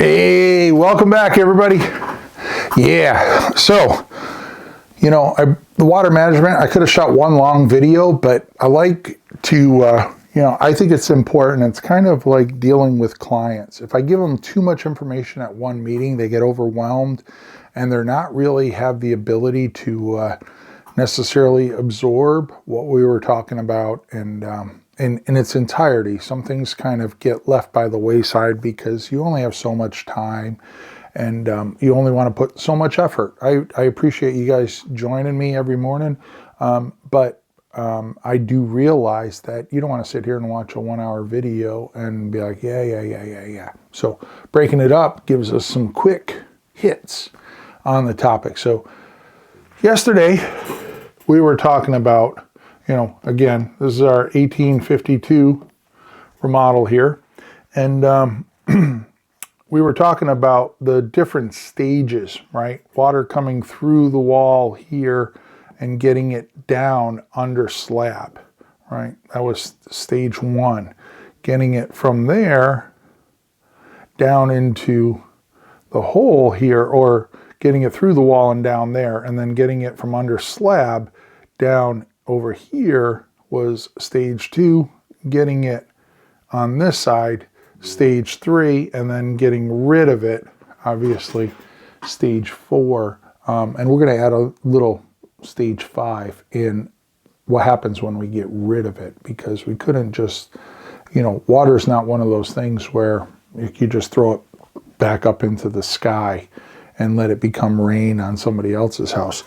Hey, welcome back, everybody. Yeah, so, the water management, I could have shot one long video, but I like to, I think it's important. It's kind of like dealing with clients. If I give them too much information at one meeting, they get overwhelmed and they're not really have the ability to necessarily absorb what we were talking about and in its entirety. Some things kind of get left by the wayside because you only have so much time and you only want to put so much effort. I appreciate you guys joining me every morning, but I do realize that you don't want to sit here and watch a 1-hour video and be like, yeah. So breaking it up gives us some quick hits on the topic. So yesterday we were talking about, again, this is our 1852 remodel here. And we were talking about the different stages, right? Water coming through the wall here and getting it down under slab, right? That was stage one. Getting it from there down into the hole here, or getting it through the wall and down there, and then getting it from under slab down over here was stage two. Getting it on this side, stage three, and then getting rid of it, obviously, stage four. And we're going to add a little stage five in what happens when we get rid of it, because we couldn't just, water is not one of those things where you just throw it back up into the sky and let it become rain on somebody else's house.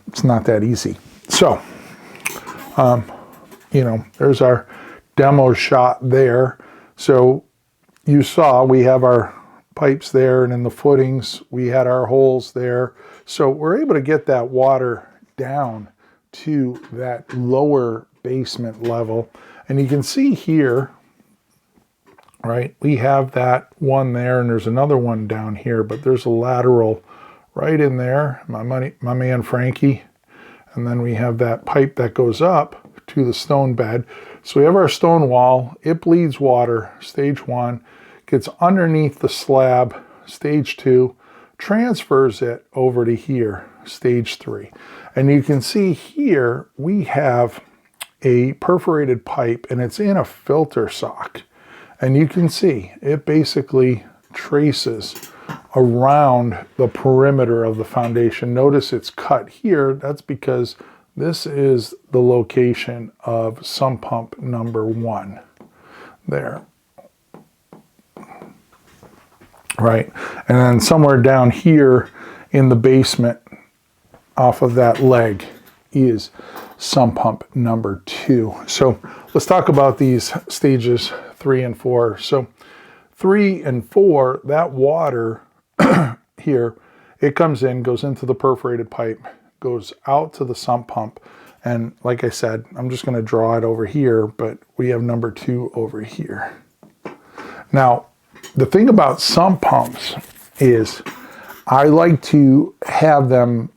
It's not that easy. So, there's our demo shot there. So you saw we have our pipes there, and in the footings we had our holes there. So we're able to get that water down to that lower basement level. And you can see here, right, we have that one there, and there's another one down here, but there's a lateral right in there, my man Frankie. And then we have that pipe that goes up to the stone bed. So we have our stone wall, it bleeds water, stage one, gets underneath the slab, stage two, transfers it over to here, stage three. And you can see here, we have a perforated pipe and it's in a filter sock. And you can see it basically traces around the perimeter of the foundation. Notice it's cut here. That's because this is the location of sump pump number one there. Right. And then somewhere down here in the basement off of that leg is sump pump number two. So let's talk about these stages 3 and 4. So 3 and 4, that water here, it comes in, goes into the perforated pipe, goes out to the sump pump. And like I said, I'm just going to draw it over here, but we have number 2 over here. Now, the thing about sump pumps is I like to have them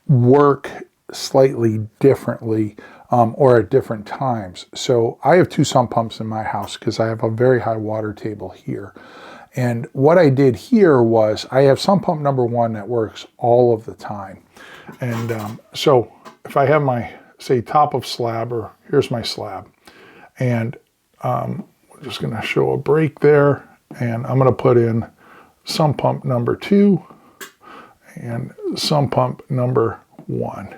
work slightly differently or at different times. So I have 2 sump pumps in my house because I have a very high water table here. And what I did here was I have sump pump number 1 that works all of the time. And so if I have my, say, top of slab, or here's my slab, and we're just going to show a break there, and I'm going to put in sump pump number 2 and sump pump number 1,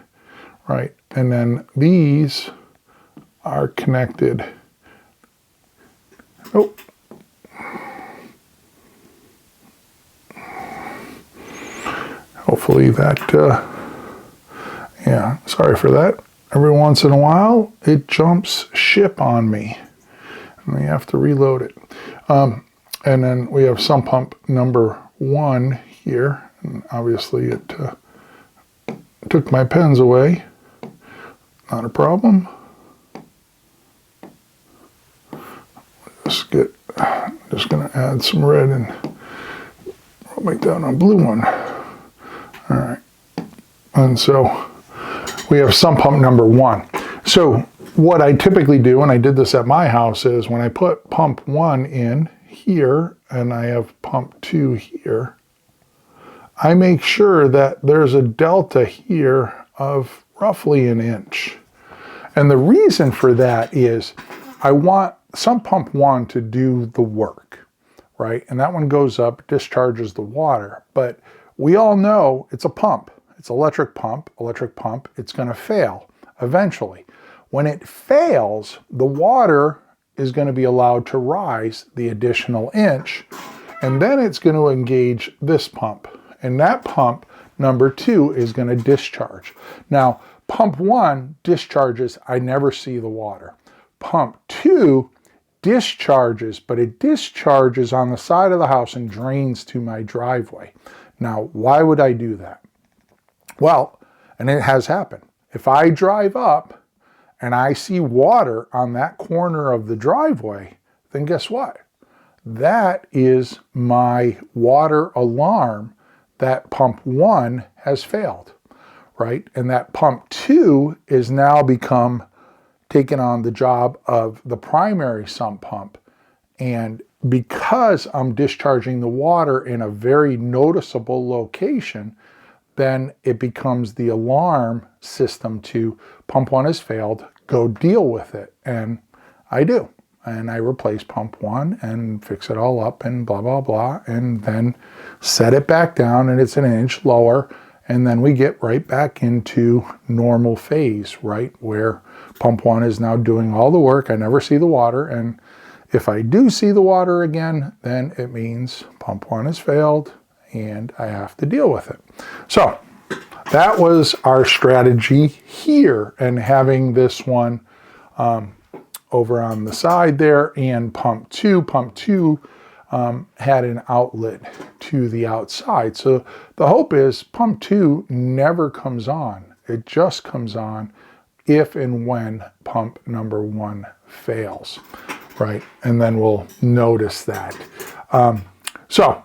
right? And then these are connected. Oh. Hopefully that, yeah, sorry for that. Every once in a while, it jumps ship on me, and we have to reload it. And then we have sump pump number 1 here, and obviously it took my pens away. Not a problem. Just gonna add some red and I'll make that a blue one. All right, and so we have sump pump number 1. So what I typically do, and I did this at my house, is when I put pump 1 in here and I have pump 2 here, I make sure that there's a delta here of roughly an inch. And the reason for that is I want sump pump 1 to do the work, right? And that one goes up, discharges the water. But we all know it's a pump. It's electric pump, it's going to fail eventually. When it fails, the water is going to be allowed to rise the additional inch, and then it's going to engage this pump. And that pump, number 2, is going to discharge. Now, pump 1 discharges, I never see the water. Pump 2 discharges, but it discharges on the side of the house and drains to my driveway. Now, why would I do that? Well, and it has happened. If I drive up and I see water on that corner of the driveway, then guess what? That is my water alarm that pump 1 has failed, right? And that pump 2 is now taken on the job of the primary sump pump. And because I'm discharging the water in a very noticeable location, then it becomes the alarm system to pump 1 has failed, go deal with it. And I do. And I replace pump 1 and fix it all up and blah, blah, blah, and then set it back down and it's an inch lower. And then we get right back into normal phase, right? Where pump 1 is now doing all the work. I never see the water. And if I do see the water again, then it means pump 1 has failed and I have to deal with it. So that was our strategy here, and having this one over on the side there, and pump 2 had an outlet to the outside. So the hope is pump 2 never comes on. It just comes on if and when pump number 1 fails, right? And then we'll notice that. So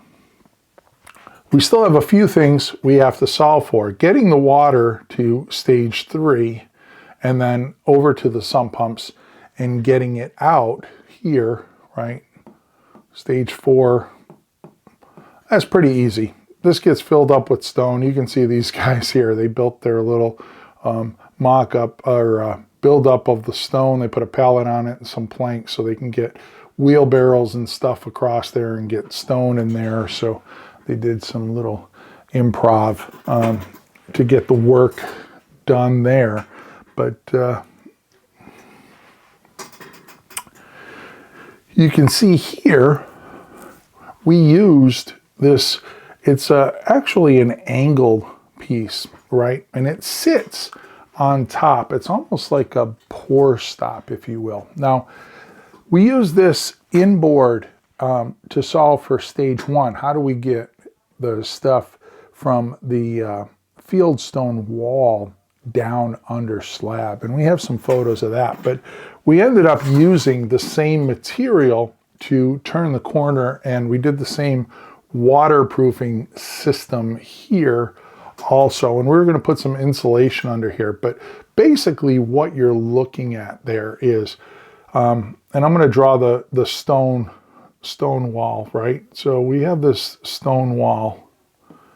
we still have a few things we have to solve for. Getting the water to stage 3 and then over to the sump pumps and getting it out here, right? Stage 4, that's pretty easy. This gets filled up with stone. You can see these guys here. They built their little mock-up or build-up of the stone. They put a pallet on it and some planks so they can get wheelbarrows and stuff across there and get stone in there. So they did some little improv to get the work done there. But you can see here, we used this, it's actually an angled piece, right? And it sits on top. It's almost like a pour stop, if you will. Now, we use this inboard to solve for stage 1. How do we get the stuff from the field stone wall down under slab? And we have some photos of that, but we ended up using the same material to turn the corner, and we did the same waterproofing system here also. And we're going to put some insulation under here, but basically what you're looking at there is, and I'm going to draw the stone wall, right? So we have this stone wall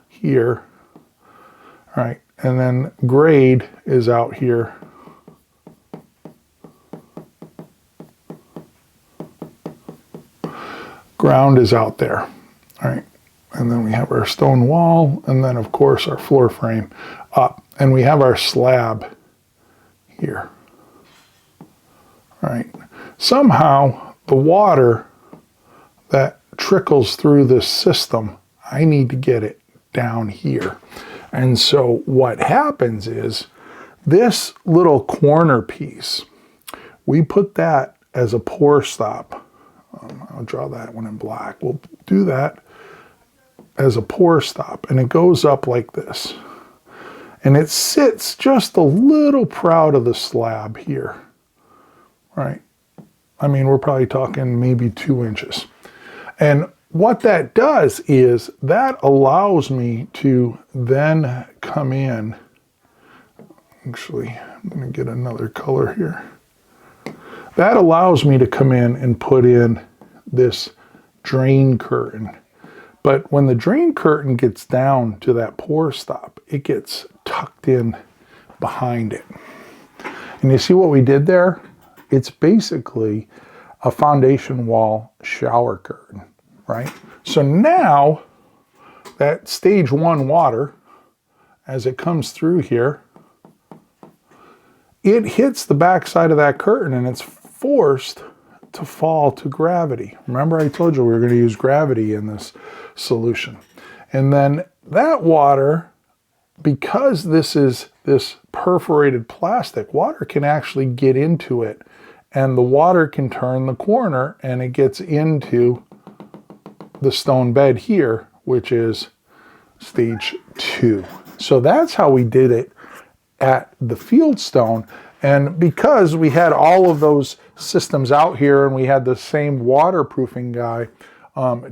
here, right? And then grade is out here. Ground is out there, all right? And then we have our stone wall, and then of course our floor frame up. And we have our slab here, all right? Somehow the water that trickles through this system, I need to get it down here. And so what happens is this little corner piece, we put that as a pour stop. I'll draw that one in black. We'll do that as a pour stop, and it goes up like this. And it sits just a little proud of the slab here, right? I mean, we're probably talking maybe 2 inches. And what that does is that allows me to then come in. Actually, I'm going to get another color here. That allows me to come in and put in this drain curtain. But when the drain curtain gets down to that pour stop, it gets tucked in behind it. And you see what we did there? It's basically a foundation wall shower curtain, right? So now that stage 1 water, as it comes through here, it hits the back side of that curtain and it's forced to fall to gravity. Remember I told you we were going to use gravity in this solution. And then that water, because this is this perforated plastic, water can actually get into it, and the water can turn the corner and it gets into the stone bed here, which is stage 2. So that's how we did it at the Fieldstone. And because we had all of those systems out here and we had the same waterproofing guy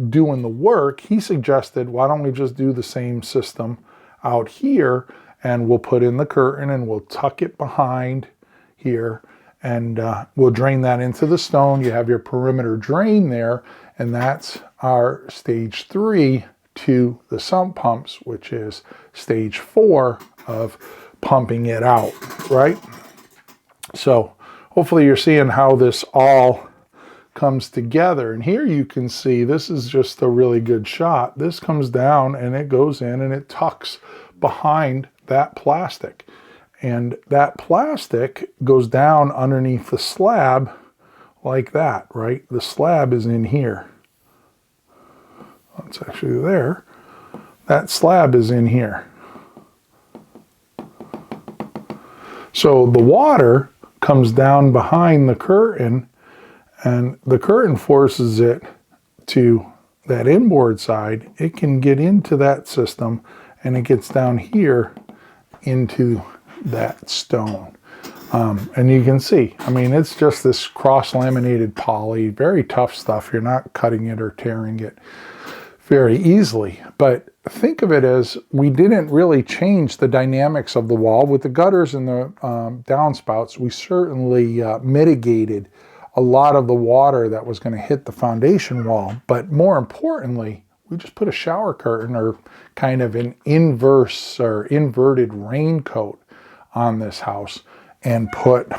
doing the work, he suggested, why don't we just do the same system out here, and we'll put in the curtain and we'll tuck it behind here, and we'll drain that into the stone. You have your perimeter drain there, and that's our stage 3 to the sump pumps, which is stage 4 of pumping it out, right? So hopefully you're seeing how this all comes together. And here you can see, this is just a really good shot. This comes down and it goes in and it tucks behind that plastic. And that plastic goes down underneath the slab like that, right? The slab is in here. It's actually there. That slab is in here. So the water comes down behind the curtain, and the curtain forces it to that inboard side. It can get into that system, and it gets down here into that stone. And you can see, I mean, it's just this cross-laminated poly, very tough stuff. You're not cutting it or tearing it very easily. But think of it as we didn't really change the dynamics of the wall. With the gutters and the downspouts, we certainly mitigated a lot of the water that was going to hit the foundation wall. But more importantly, we just put a shower curtain, or kind of an inverse or inverted raincoat on this house, and put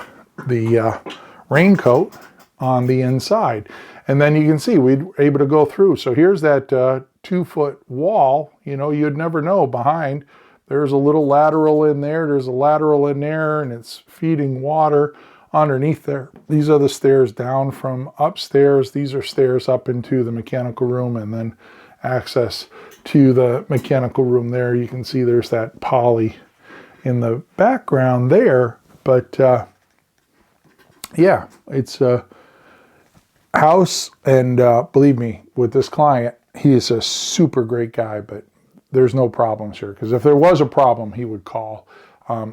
the raincoat on the inside. And then you can see we were able to go through. So here's that 2-foot wall. You know, you'd never know behind. There's a little lateral in there. There's a lateral in there, and it's feeding water underneath there. These are the stairs down from upstairs. These are stairs up into the mechanical room, and then access to the mechanical room there. You can see there's that poly in the background there. But yeah, it's a house, and believe me, with this client, he is a super great guy, but there's no problems here, because if there was a problem, he would call.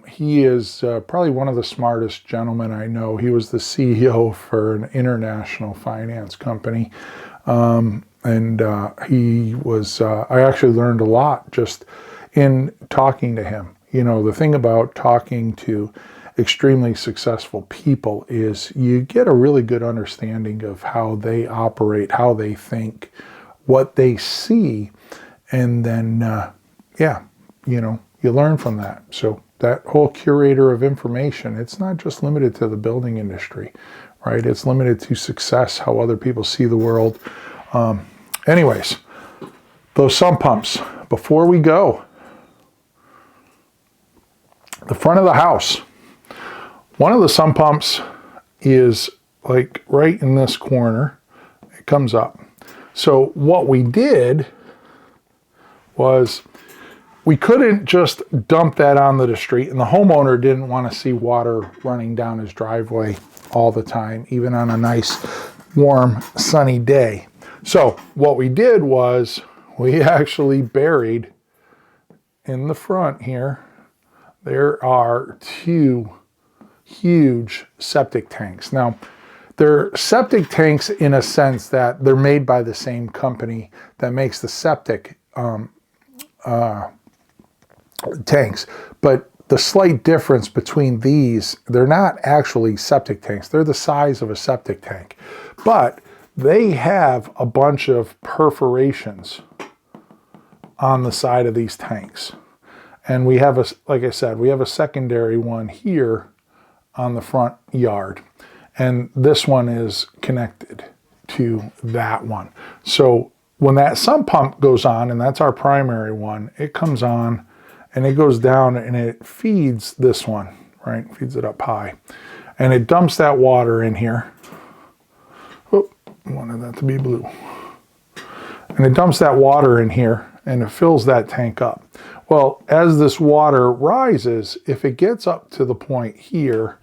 He is probably one of the smartest gentlemen I know. He was the CEO for an international finance company, and he was, I actually learned a lot just in talking to him. You know, the thing about talking to extremely successful people is you get a really good understanding of how they operate, how they think, what they see, and then, yeah, you know, you learn from that. So that whole curator of information, it's not just limited to the building industry, right? It's limited to success, how other people see the world. Anyways, those sump pumps, before we go, the front of the house, one of the sump pumps is like right in this corner. It comes up. So what we did was we couldn't just dump that onto the street, and the homeowner didn't want to see water running down his driveway all the time, even on a nice, warm, sunny day. So what we did was we actually buried in the front here, there are 2 huge septic tanks. Now, they're septic tanks in a sense that they're made by the same company that makes the septic tanks. But the slight difference between these, they're not actually septic tanks. They're the size of a septic tank. But they have a bunch of perforations on the side of these tanks. And we have like I said, we have a secondary one here on the front yard. And this one is connected to that one. So when that sump pump goes on, and that's our primary one, it comes on and it goes down and it feeds this one, right? Feeds it up high. And it dumps that water in here. Oh, I wanted that to be blue. And it dumps that water in here and it fills that tank up. Well, as this water rises, if it gets up to the point here,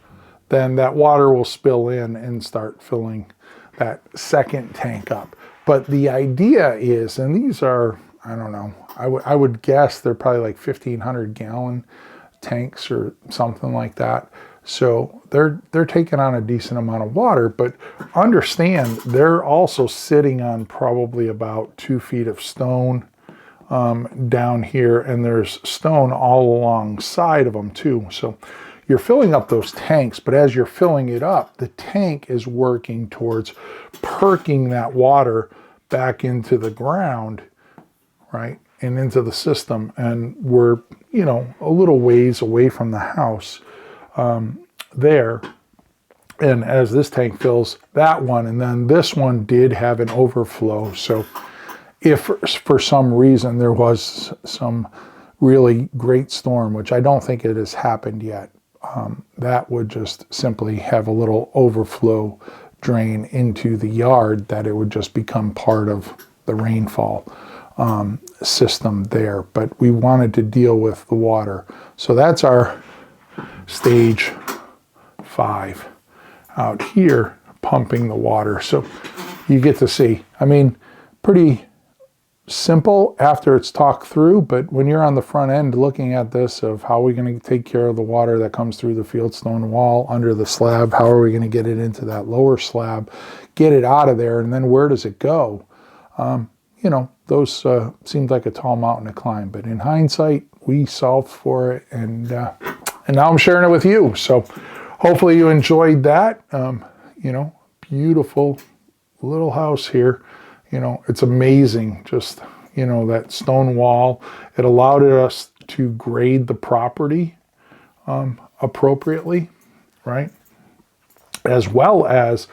then that water will spill in and start filling that second tank up. But the idea is, and these are, I don't know, I would guess they're probably like 1,500 gallon tanks or something like that. So they're taking on a decent amount of water, but understand they're also sitting on probably about 2 feet of stone down here, and there's stone all alongside of them too. So you're filling up those tanks, but as you're filling it up, the tank is working towards perking that water back into the ground, right, and into the system. And we're, you know, a little ways away from the house there. And as this tank fills that one, and then this one did have an overflow. So if for some reason there was some really great storm, which I don't think it has happened yet, that would just simply have a little overflow drain into the yard, that it would just become part of the rainfall system there. But we wanted to deal with the water. So that's our stage 5 out here, pumping the water. So you get to see, I mean, pretty simple after it's talked through, but when you're on the front end looking at this of how are we going to take care of the water that comes through the fieldstone wall under the slab, how are we going to get it into that lower slab, get it out of there, and then where does it go? You know, those seemed like a tall mountain to climb, but in hindsight, we solved for it, and now I'm sharing it with you. So hopefully you enjoyed that. You know, beautiful little house here. You know, it's amazing, just, you know, that stone wall. It allowed us to grade the property appropriately, right? As well as,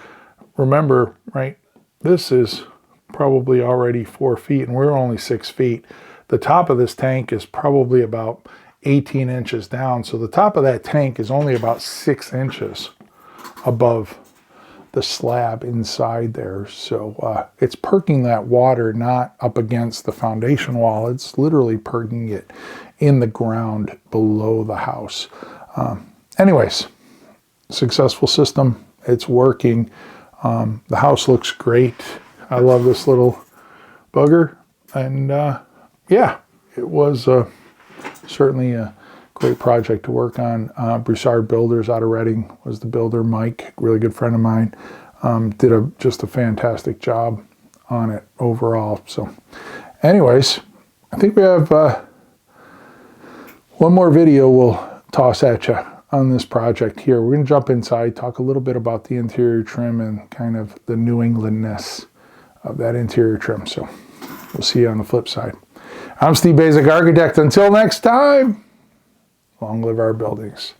remember, right, this is probably already 4 feet and we're only 6 feet. The top of this tank is probably about 18 inches down. So the top of that tank is only about 6 inches above the slab inside there. So it's perking that water not up against the foundation wall. It's literally perking it in the ground below the house. Anyways, successful system. It's working. The house looks great. I love this little bugger. And yeah, it was certainly a great project to work on. Broussard Builders out of Reading was the builder. Mike, really good friend of mine, did just a fantastic job on it overall. So anyways, I think we have one more video we'll toss at you on this project here. We're going to jump inside, talk a little bit about the interior trim and kind of the New Englandness of that interior trim. So we'll see you on the flip side. I'm Steve Basic Architect. Until next time, long live our buildings.